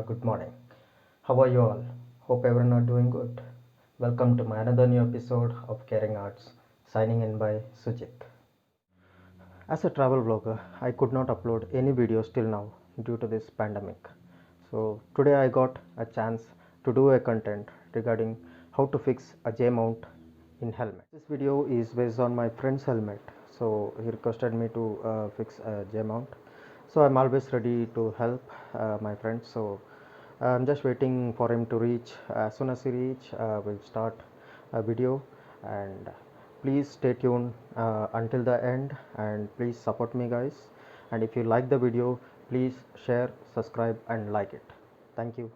good morning. How are you all? Hope everyone are doing good. Welcome to my another new episode of Caring Arts. Signing in by Sujit. As a travel vlogger, I could not upload any videos till now due to this pandemic. So today I got a chance to do a content regarding how to fix a J mount in helmet. This video is based on my friend's helmet. So he requested me to fix a J mount. So I'm always ready to help my friend. So I'm just waiting for him to reach. As soon as he reach, we'll start a video, and please stay tuned until the end, and please support me guys. And if you like the video, please share, subscribe and like it. Thank you.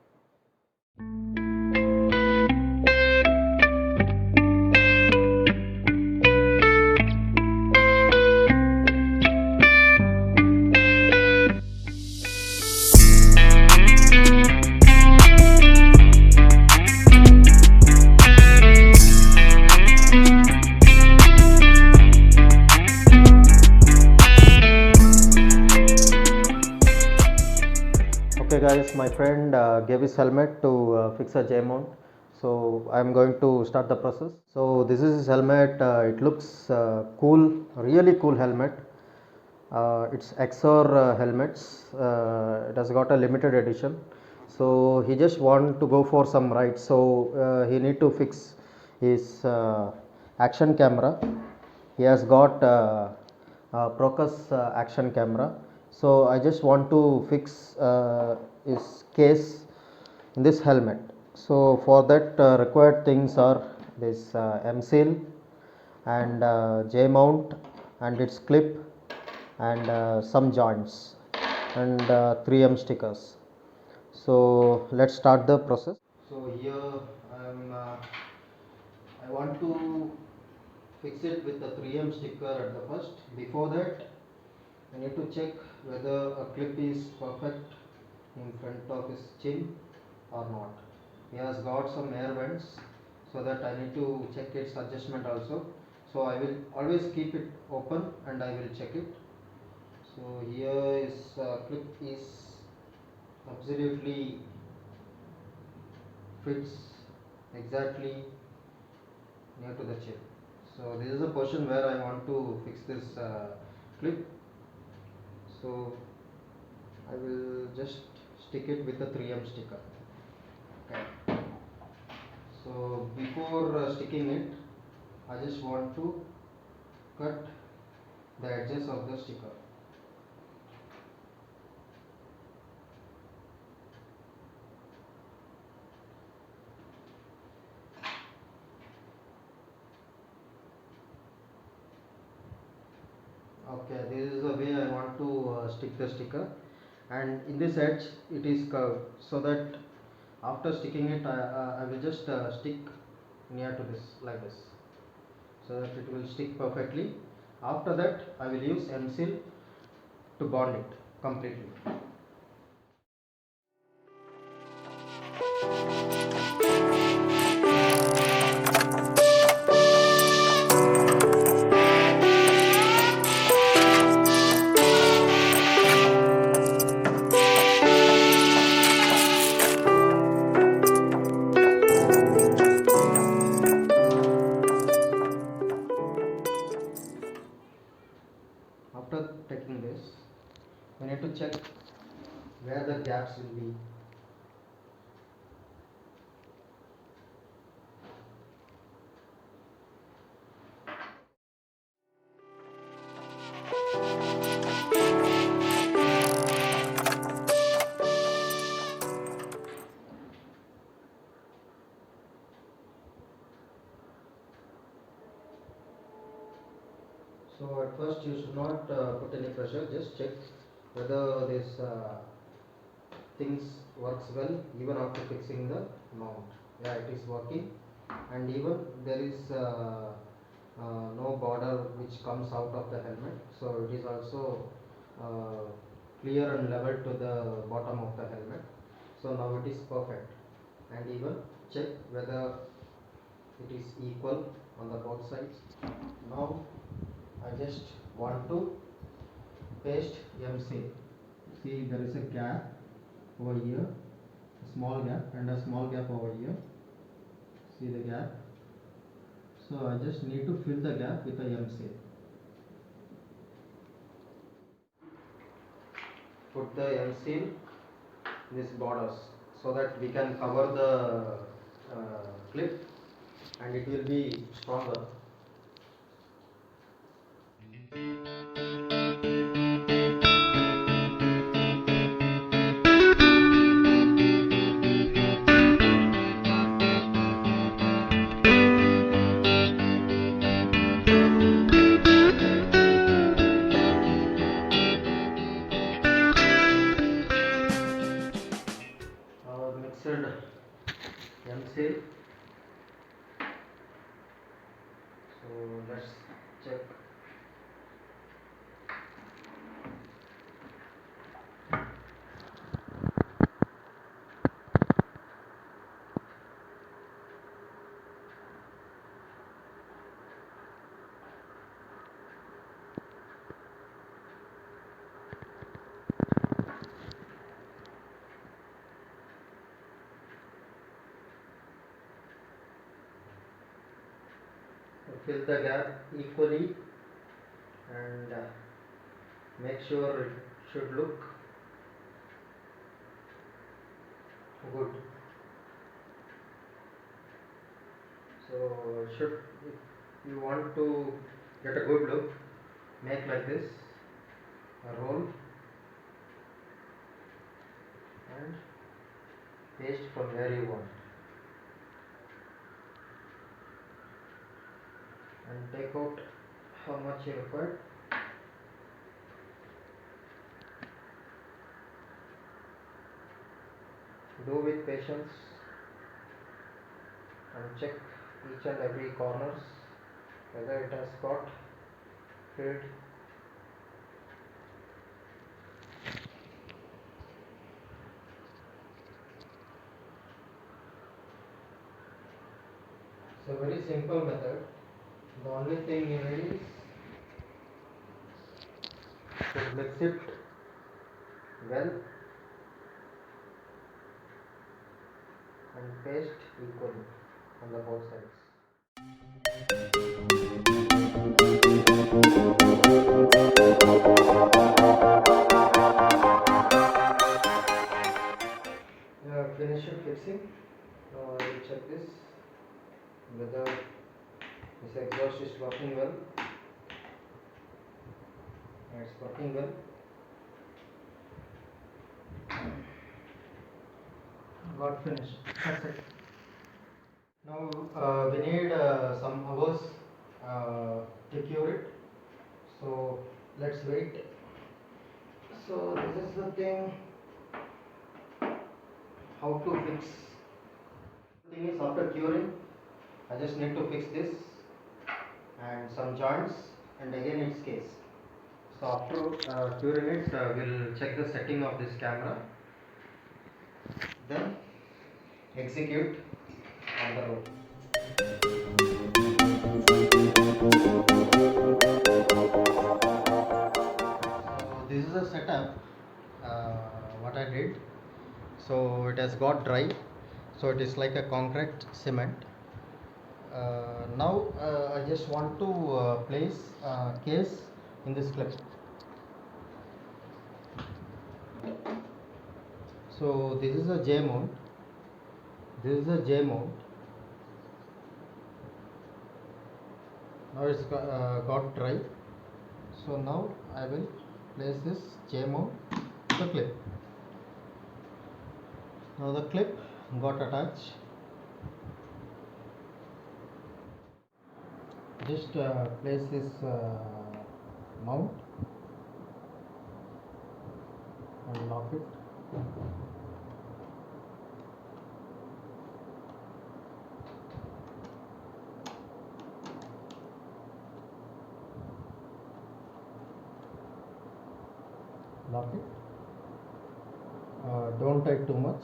Okay guys, my friend gave his helmet to fix a J mount. So I'm going to start the process. So this is his helmet. It looks cool, really cool helmet. It's XR helmets. It has got a limited edition. So he just want to go for some rides. So he need to fix his action camera. He has got Procus action camera. So I just want to fix his case in this helmet. So for that required things are this M seal and J mount and its clip and some joints and 3M stickers. So let's start the process. So here I want to fix it with the 3M sticker at the first. Before that, I need to check whether a clip is perfect in front of his chin or not. He has got some air vents, so that I need to check its adjustment also. So I will always keep it open and I will check it. So here is clip is absolutely fits exactly near to the chin. So this is a portion where I want to fix this clip. So I will just stick it with the 3M sticker. Okay. So before sticking it, I just want to cut the edges of the sticker. Okay, this is the way I want to stick the sticker, and in this edge it is curved, so that after sticking it I will just stick near to this like this, so that it will stick perfectly. After that I will use M seal to bond it completely. After taking this, we need to check where the gaps will be. So at first you should not put any pressure, just check whether this things works well even after fixing the mount. Yeah, it is working, and even there is no border which comes out of the helmet, so it is also clear and level to the bottom of the helmet. So now it is perfect, and even check whether it is equal on the both sides. Now I just want to paste MC. See, there is a gap over here, small gap and a small gap over here. See the gap. So I just need to fill the gap with a M seal. Put the M seal this borders so that we can cover the clip and it will be stronger. Our mixed M seal. So let's check. Fill the gap equally and make sure it should look good. So should, if you want to get a good look, make like this a roll and paste from where you want and take out how much you require. Do with patience and check each and every corners whether it has got filled. It's a very simple method. The only thing you need is to mix it well and paste equally on the both sides. Finish fixing. Now I will check this whether this exhaust is working well. It's working well. Got finished. That's it. Now we need some hours to cure it. So let's wait. So this is the thing. How to fix. The thing is, after curing, I just need to fix this and some joints and again its case. So after curing it, we'll check the setting of this camera. Then execute on the road. So this is a setup what I did. So it has got dry, so it is like a concrete cement. Now I just want to place a case in this clip. So this is a J mount. This is a J mount. Now it's got dry. So now I will place this J mount to the clip. Now the clip got attached. Just place this mount and lock it. Lock it. Don't tight too much.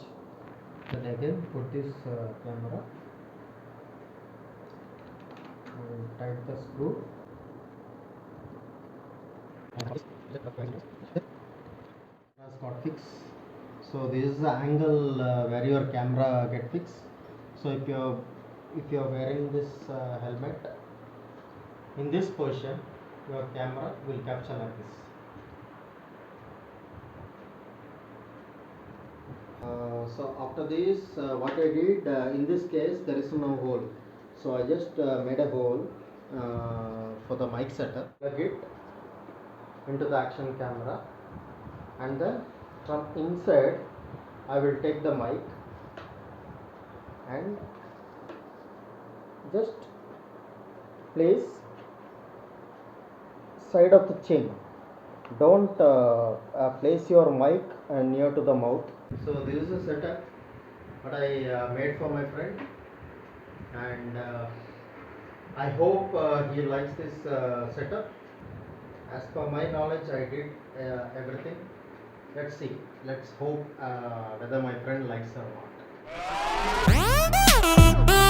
Then again put this camera and tight the screw. Has got fixed. So this is the angle where your camera get fixed. So if you're wearing this helmet in this position, your camera will capture like this. So after this, what I did, in this case there is no hole, so I just made a hole for the mic setup. Plug it into the action camera, and then from inside I will take the mic and just place side of the chin. Don't place your mic near to the mouth. So this is a setup what I made for my friend, and I hope he likes this setup. As per my knowledge, I did everything. Let's see. Let's hope whether my friend likes or not.